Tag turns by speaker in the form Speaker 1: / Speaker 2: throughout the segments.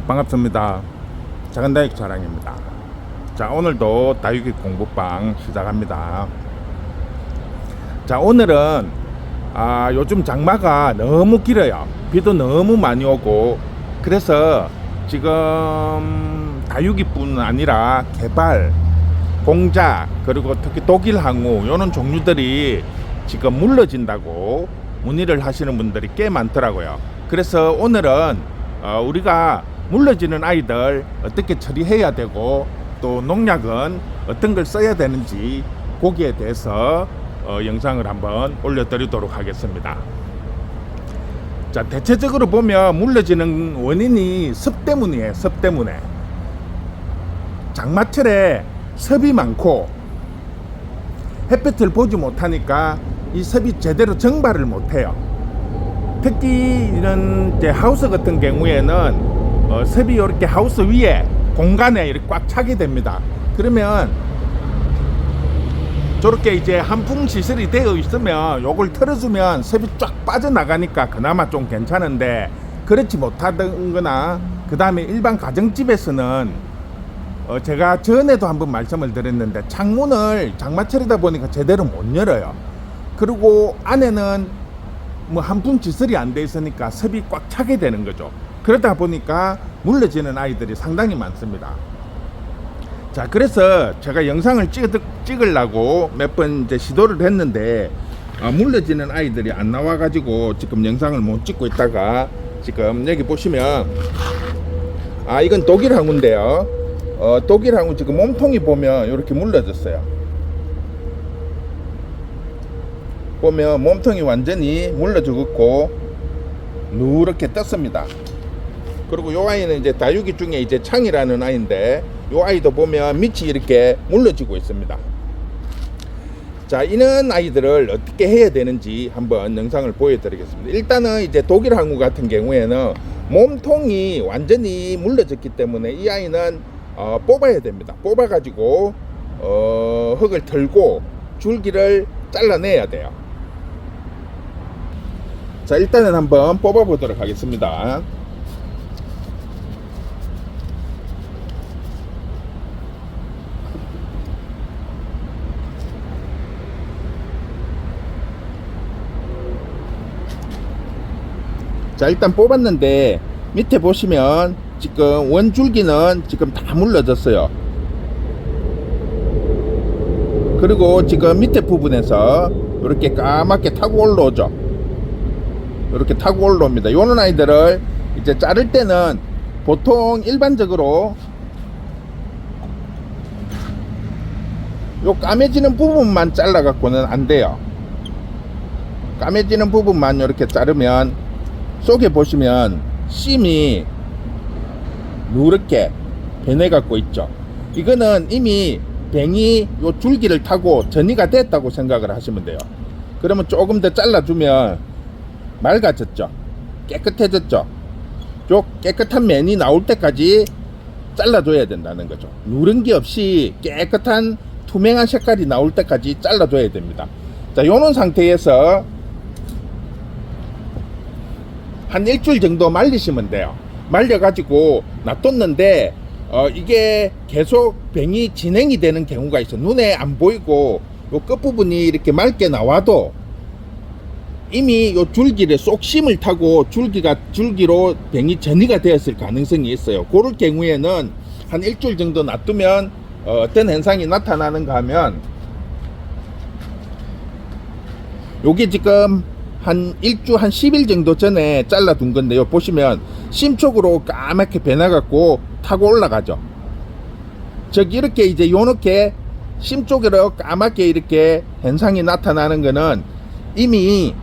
Speaker 1: 반갑습니다. 작은다육 자랑입니다. 자, 오늘도 다육이 공부방 시작합니다. 자, 오늘은 요즘 장마가 너무 길어요. 비도 너무 많이 오고, 그래서 지금 다육이뿐 아니라 개발, 공작, 그리고 특히 독일 항우 이런 종류들이 지금 물러진다고 문의를 하시는 분들이 꽤 많더라고요. 그래서 오늘은 우리가 물러지는 아이들 어떻게 처리해야 되고, 또 농약은 어떤 걸 써야 되는지 거기에 대해서 영상을 한번 올려드리도록 하겠습니다. 자, 대체적으로 보면 물러지는 원인이 습 때문이에요. 습 때문에. 장마철에 습이 많고 햇볕을 보지 못하니까 이 습이 제대로 증발을 못해요. 특히 이런 하우스 같은 경우에는 습이 이렇게 하우스 위에 공간에 이렇게 꽉 차게 됩니다. 그러면 저렇게 이제 한풍 시설이 되어 있으면 요걸 틀어주면 습이 쫙 빠져나가니까 그나마 좀 괜찮은데, 그렇지 못하거나 그 다음에 일반 가정집에서는 제가 전에도 한번 말씀을 드렸는데 창문을 장마철이다 보니까 제대로 못 열어요. 그리고 안에는 뭐 한풍 시설이 안 돼 있으니까 습이 꽉 차게 되는 거죠. 그러다 보니까 물러지는 아이들이 상당히 많습니다. 자, 그래서 제가 영상을 찍으려고 몇 번 이제 시도를 했는데 물러지는 아이들이 안 나와 가지고 지금 영상을 못 찍고 있다가, 지금 여기 보시면 이건 독일 항우인데요. 독일 항우 지금 몸통이 보면 이렇게 물러졌어요. 보면 몸통이 완전히 물러 죽었고 누렇게 떴습니다. 그리고 이 아이는 이제 다육이 중에 이제 창이라는 아이인데, 이 아이도 보면 밑이 이렇게 물러지고 있습니다. 자, 이런 아이들을 어떻게 해야 되는지 한번 영상을 보여드리겠습니다. 일단은 이제 독일 항우 같은 경우에는 몸통이 완전히 물러졌기 때문에 이 아이는 뽑아야 됩니다. 뽑아 가지고 흙을 털고 줄기를 잘라내야 돼요. 자, 일단은 한번 뽑아 보도록 하겠습니다. 자, 일단 뽑았는데 밑에 보시면 지금 원줄기는 지금 다 물러졌어요. 그리고 지금 밑에 부분에서 이렇게 까맣게 타고 올라오죠. 이렇게 타고 올라옵니다. 요런 아이들을 이제 자를 때는 보통 일반적으로 요 까매지는 부분만 잘라 갖고는 안 돼요. 까매지는 부분만 이렇게 자르면 속에 보시면 심이 누렇게 변해 갖고 있죠. 이거는 이미 뱅이 요 줄기를 타고 전이가 됐다고 생각을 하시면 돼요. 그러면 조금 더 잘라주면 맑아졌죠. 깨끗해졌죠. 요 깨끗한 면이 나올 때까지 잘라줘야 된다는 거죠. 누런기 없이 깨끗한 투명한 색깔이 나올 때까지 잘라줘야 됩니다. 자, 요런 상태에서 한 일주일 정도 말리시면 돼요. 말려가지고 놔뒀는데 이게 계속 병이 진행이 되는 경우가 있어. 눈에 안 보이고 요 끝부분이 이렇게 맑게 나와도 이미 요 줄기를 쏙 심을 타고 줄기로 병이 전이가 되었을 가능성이 있어요. 그럴 경우에는 한 일주일 정도 놔두면 어떤 현상이 나타나는가 하면, 요게 지금 한 10일 정도 전에 잘라둔 건데요. 보시면 심 쪽으로 까맣게 변해갖고 타고 올라가죠. 즉 이렇게 이제 요렇게 심 쪽으로 까맣게 이렇게 현상이 나타나는 거는 이미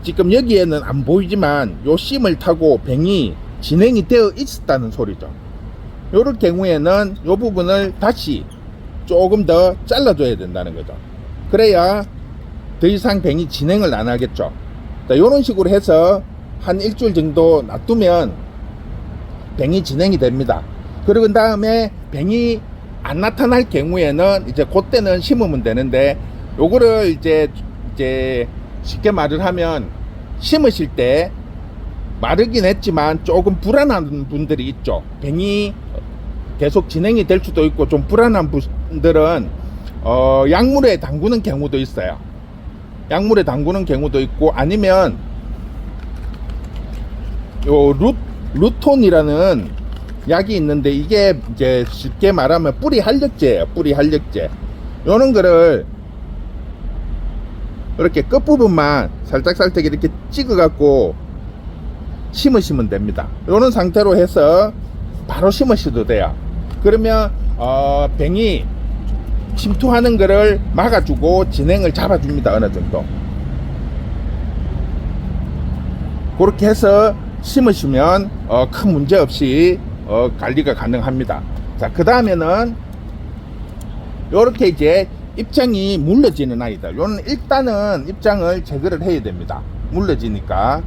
Speaker 1: 지금 여기에는 안 보이지만 요 심을 타고 병이 진행이 되어 있었다는 소리죠. 요럴 경우에는 요 부분을 다시 조금 더 잘라줘야 된다는 거죠. 그래야 더 이상 병이 진행을 안 하겠죠. 이런 식으로 해서 한 일주일 정도 놔두면 병이 진행이 됩니다. 그리고 그 다음에 병이 안 나타날 경우에는 이제 그때는 심으면 되는데, 요거를 이제 쉽게 말을 하면 심으실 때 마르긴 했지만 조금 불안한 분들이 있죠. 병이 계속 진행이 될 수도 있고 좀 불안한 분들은 약물에 담그는 경우도 있어요. 약물에 담그는 경우도 있고, 아니면 요 루톤이라는 약이 있는데, 이게 이제 쉽게 말하면 뿌리 활력제예요. 뿌리 활력제. 요런 거를 이렇게 끝부분만 살짝살짝 이렇게 찍어 갖고 심으시면 됩니다. 요런 상태로 해서 바로 심으셔도 돼요. 그러면 병이 침투하는 거를 막아주고 진행을 잡아줍니다. 어느 정도. 그렇게 해서 심으시면 큰 문제 없이 관리가 가능합니다. 자, 그 다음에는 요렇게 이제 입장이 물러지는 아이들, 요는 일단은 입장을 제거를 해야 됩니다. 물러지니까.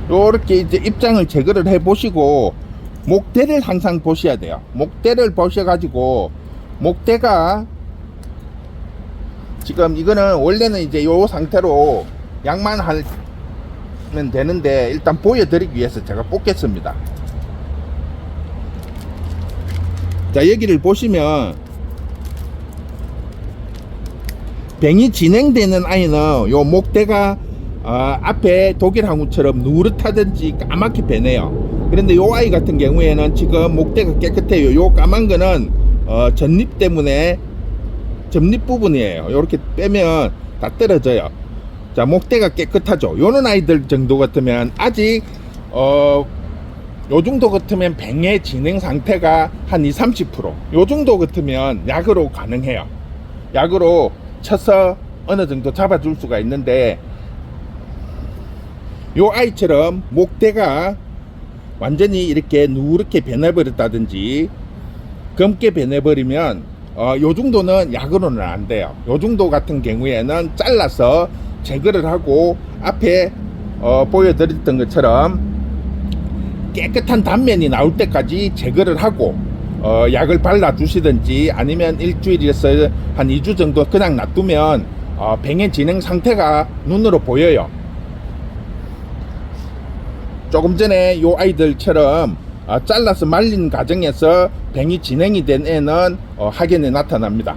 Speaker 1: 요렇게 이제 입장을 제거를 해 보시고, 목대를 항상 보셔야 돼요. 목대를 보셔가지고, 목대가 지금 이거는 원래는 이제 요 상태로 약만 하면 되는데, 일단 보여드리기 위해서 제가 뽑겠습니다. 자, 여기를 보시면 병이 진행되는 아이는 요 목대가 앞에 독일 항우처럼 누렇다든지 까맣게 변해요. 그런데 요 아이 같은 경우에는 지금 목대가 깨끗해요. 요 까만 거는 전립 때문에 전립 부분이에요. 요렇게 빼면 다 떨어져요. 자, 목대가 깨끗하죠. 요런 아이들 정도 같으면 아직 요 정도 같으면 병의 진행 상태가 한 20-30%, 요 정도 같으면 약으로 가능해요. 약으로 쳐서 어느 정도 잡아줄 수가 있는데, 요 아이처럼 목대가 완전히 이렇게 누렇게 변해버렸다든지 검게 변해버리면 요 정도는 약으로는 안 돼요. 요 정도 같은 경우에는 잘라서 제거를 하고, 앞에 보여드렸던 것처럼 깨끗한 단면이 나올 때까지 제거를 하고 약을 발라 주시든지, 아니면 일주일에서 한 2주 정도 그냥 놔두면 병의 진행 상태가 눈으로 보여요. 조금 전에 요 아이들처럼 잘라서 말린 과정에서 병이 진행이 된 애는 확연히 나타납니다.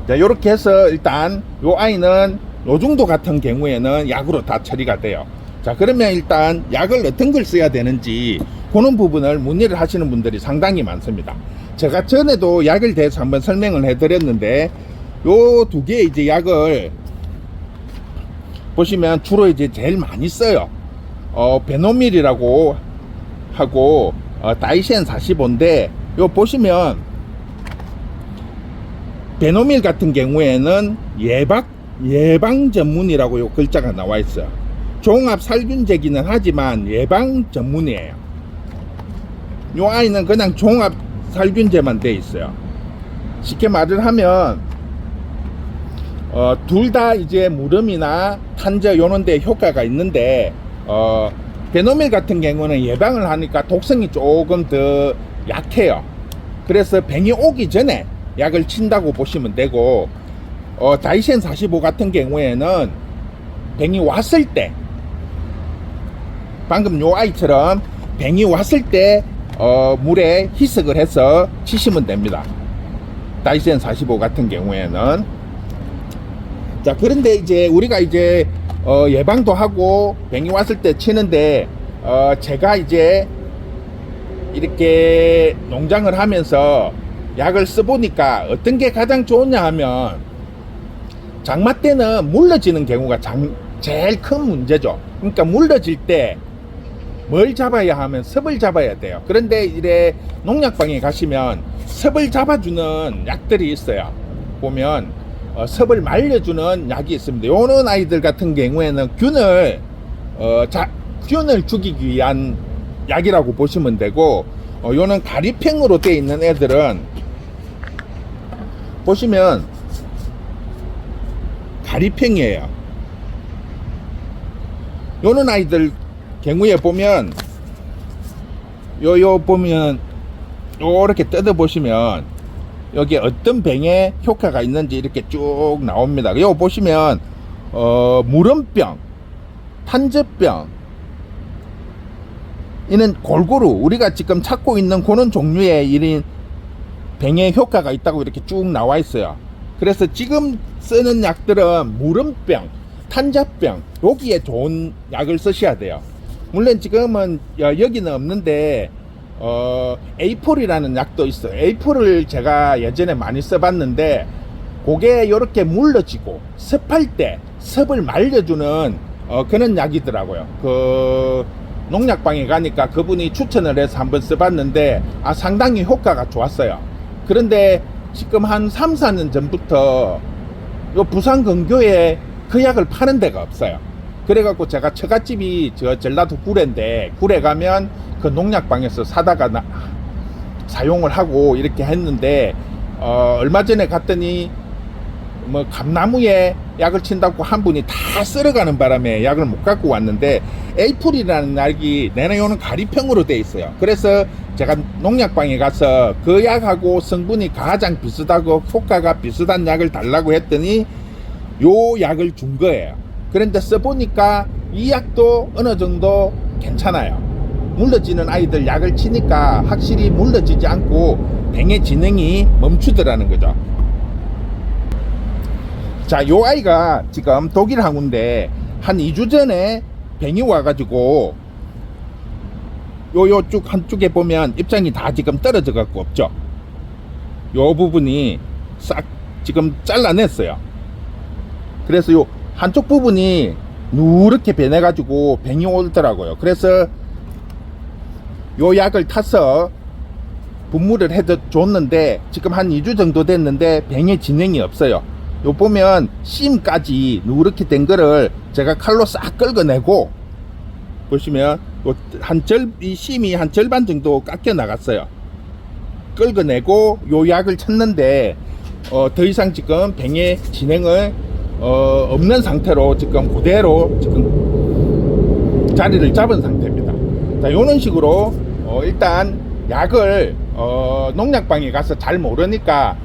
Speaker 1: 자, 요렇게 해서 일단 요 아이는 요 정도 같은 경우에는 약으로 다 처리가 돼요. 자, 그러면 일단 약을 어떤 걸 써야 되는지 그런 부분을 문의를 하시는 분들이 상당히 많습니다. 제가 전에도 약을 대해서 한번 설명을 해드렸는데, 요 두 개의 이제 약을 보시면 주로 이제 제일 많이 써요. 베노밀이라고 하고 다이센 45인데, 요 보시면 베노밀 같은 경우에는 예방 전문이라고 요 글자가 나와 있어요. 종합 살균제기는 하지만 예방 전문이에요. 요 아이는 그냥 종합 살균제만 돼 있어요. 쉽게 말을 하면 둘 다 이제 무름이나 탄저 요런 데 효과가 있는데, 베노밀 같은 경우는 예방을 하니까 독성이 조금 더 약해요. 그래서 병이 오기 전에 약을 친다고 보시면 되고, 다이센 45 같은 경우에는 병이 왔을 때, 방금 요 아이처럼 병이 왔을 때 물에 희석을 해서 치시면 됩니다. 다이센 45 같은 경우에는. 자, 그런데 이제 우리가 이제 예방도 하고 병이 왔을 때 치는데, 제가 이제 이렇게 농장을 하면서 약을 써보니까 어떤 게 가장 좋으냐 하면, 장마 때는 물러지는 경우가 제일 큰 문제죠. 그러니까 물러질 때 뭘 잡아야 하면 섭을 잡아야 돼요. 그런데 이래 농약방에 가시면 섭을 잡아주는 약들이 있어요. 보면 섭을 말려주는 약이 있습니다. 요런 아이들 같은 경우에는 균을 죽이기 위한 약이라고 보시면 되고, 요는 가리팽으로 되어 있는 애들은 보시면 가리팽이에요. 요런 아이들 경우에 보면 보면 요렇게 뜯어 보시면 여기 어떤 병에 효과가 있는지 이렇게 쭉 나옵니다. 요 보시면 물음병, 탄저병, 이는 골고루 우리가 지금 찾고 있는 그런 종류의 이런 병에 효과가 있다고 이렇게 쭉 나와 있어요. 그래서 지금 쓰는 약들은 물음병, 탄저병, 여기에 좋은 약을 쓰셔야 돼요. 물론 지금은 여기는 없는데 에이폴이라는 약도 있어요. 에이폴을 제가 예전에 많이 써봤는데 그게 이렇게 물러지고 습할 때 습을 말려주는 그런 약이더라고요. 그 농약방에 가니까 그분이 추천을 해서 한번 써봤는데 상당히 효과가 좋았어요. 그런데 지금 한 3, 4년 전부터 요 부산 근교에 그 약을 파는 데가 없어요. 그래갖고 제가 처갓집이 저 전라도 구례인데 구례 가면 그 농약방에서 사다가 사용을 하고 이렇게 했는데 얼마 전에 갔더니 뭐 감나무에 약을 친다고 한 분이 다 쓸어가는 바람에 약을 못 갖고 왔는데 에이풀이라는 약이 내놓은 가리평으로 돼 있어요. 그래서 제가 농약방에 가서 그 약하고 성분이 가장 비슷하고 효과가 비슷한 약을 달라고 했더니 요 약을 준 거예요. 그런데 써보니까 이 약도 어느 정도 괜찮아요. 물러지는 아이들 약을 치니까 확실히 물러지지 않고 병의 진행이 멈추더라는 거죠. 자, 요 아이가 지금 독일 항우인데 한 2주 전에 병이 와가지고 요 쭉 한쪽에 보면 입장이 다 지금 떨어져 갖고 없죠. 요 부분이 싹 지금 잘라냈어요. 그래서 요 한쪽 부분이 누렇게 변해가지고 병이 오더라고요. 그래서 요 약을 타서 분무를 해도 줬는데 지금 한 2주 정도 됐는데 병의 진행이 없어요. 요 보면 심까지 누렇게 된 거를 제가 칼로 싹 긁어내고 보시면 이 심이 한 절반 정도 깎여 나갔어요. 긁어내고 요 약을 쳤는데 더 이상 지금 병의 진행을 없는 상태로 지금 그대로 지금 자리를 잡은 상태입니다. 자, 요런 식으로 일단 약을 농약방에 가서 잘 모르니까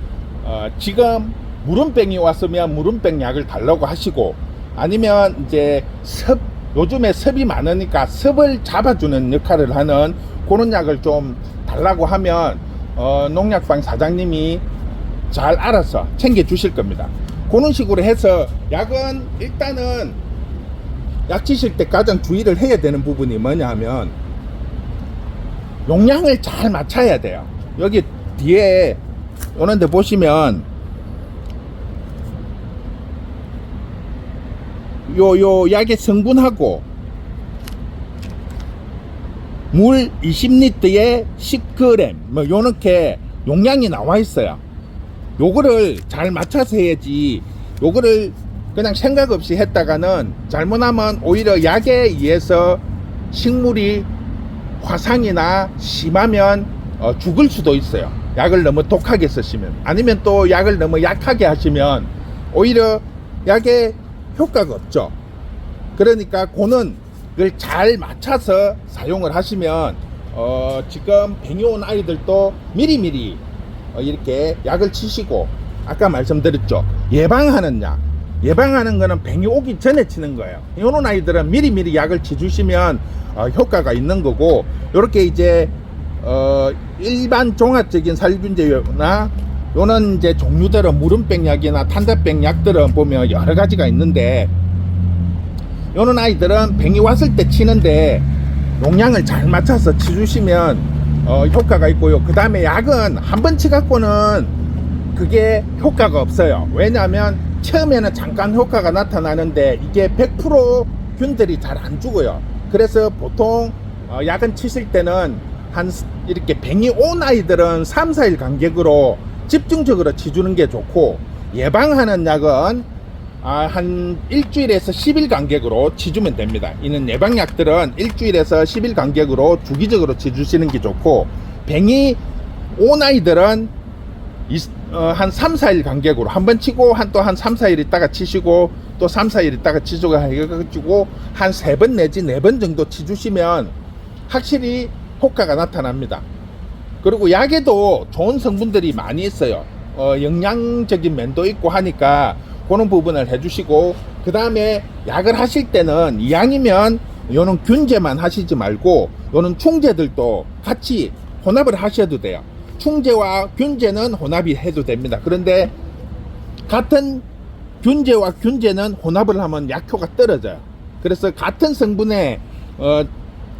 Speaker 1: 지금 물음병이 왔으면 물음병 약을 달라고 하시고, 아니면 이제 요즘에 습이 많으니까 습을 잡아주는 역할을 하는 그런 약을 좀 달라고 하면 농약방 사장님이 잘 알아서 챙겨 주실 겁니다. 그런 식으로 해서 약은 일단은 약 치실 때 가장 주의를 해야 되는 부분이 뭐냐 하면 용량을 잘 맞춰야 돼요. 여기 뒤에 오는데 보시면 요 약의 성분하고 물 20리터에 10g 뭐 요렇게 용량이 나와 있어요. 요거를 잘 맞춰서 해야지, 요거를 그냥 생각 없이 했다가는 잘못하면 오히려 약에 의해서 식물이 화상이나 심하면 죽을 수도 있어요. 약을 너무 독하게 쓰시면, 아니면 또 약을 너무 약하게 하시면 오히려 약에 효과가 없죠. 그러니까 그는 걸 잘 맞춰서 사용을 하시면 지금 병이 온 아이들도 미리미리 이렇게 약을 치시고, 아까 말씀드렸죠, 예방하는 약, 예방하는 거는 병이 오기 전에 치는 거예요. 이런 아이들은 미리미리 약을 치주시면 효과가 있는 거고, 이렇게 이제 일반 종합적인 살균제나 요는 이제 종류대로 물음병 약이나 탄저병 약들은 보면 여러 가지가 있는데, 요는 아이들은 병이 왔을 때 치는데 용량을 잘 맞춰서 치주시면 효과가 있고요. 그 다음에 약은 한 번 치갖고는 그게 효과가 없어요. 왜냐하면 처음에는 잠깐 효과가 나타나는데 이게 100% 균들이 잘 안 죽어요. 그래서 보통 약은 치실 때는 이렇게 병이 온 아이들은 3, 4일 간격으로 집중적으로 치주는 게 좋고, 예방하는 약은 한 일주일에서 10일 간격으로 치주면 됩니다. 이는 예방약들은 일주일에서 10일 간격으로 주기적으로 치주시는 게 좋고, 병이 온 아이들은 한 3, 4일 간격으로 한 번 치고 또 한 3, 4일 있다가 치시고 또 3, 4일 있다가 치시고 해가지고 한 3번 내지 4번 정도 치주시면 확실히 효과가 나타납니다. 그리고 약에도 좋은 성분들이 많이 있어요. 영양적인 면도 있고 하니까 그런 부분을 해주시고, 그 다음에 약을 하실 때는 이왕이면 요는 균제만 하시지 말고 요는 충제들도 같이 혼합을 하셔도 돼요. 충제와 균제는 혼합이 해도 됩니다. 그런데 같은 균제와 균제는 혼합을 하면 약효가 떨어져요. 그래서 같은 성분의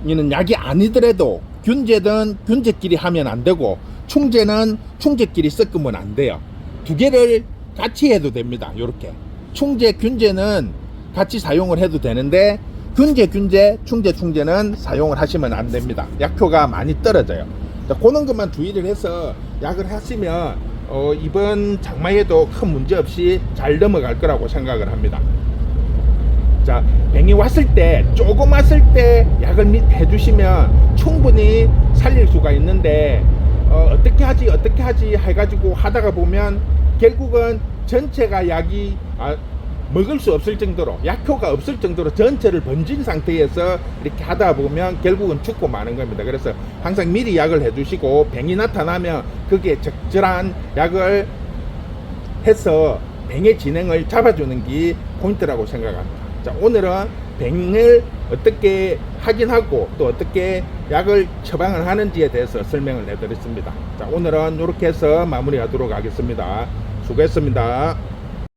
Speaker 1: 이는 약이 아니더라도 균제든 균제끼리 하면 안 되고 충제는 충제끼리 섞으면 안 돼요. 두 개를 같이 해도 됩니다. 요렇게 충제 균제는 같이 사용을 해도 되는데 균제 충제 충제는 사용을 하시면 안 됩니다. 약효가 많이 떨어져요. 자, 그런 것만 주의를 해서 약을 하시면 이번 장마에도 큰 문제 없이 잘 넘어갈 거라고 생각을 합니다. 자, 병이 왔을 때, 조금 왔을 때 약을 해주시면 충분히 살릴 수가 있는데, 어떻게 하지 해가지고 하다가 보면 결국은 전체가 약이 먹을 수 없을 정도로, 약효가 없을 정도로 전체를 번진 상태에서 이렇게 하다 보면 결국은 죽고 마는 겁니다. 그래서 항상 미리 약을 해주시고 병이 나타나면 거기에 적절한 약을 해서 병의 진행을 잡아주는 게 포인트라고 생각합니다. 자, 오늘은 병을 어떻게 확인하고 또 어떻게 약을 처방을 하는지에 대해서 설명을 해드렸습니다. 자, 오늘은 이렇게 해서 마무리하도록 하겠습니다. 수고했습니다.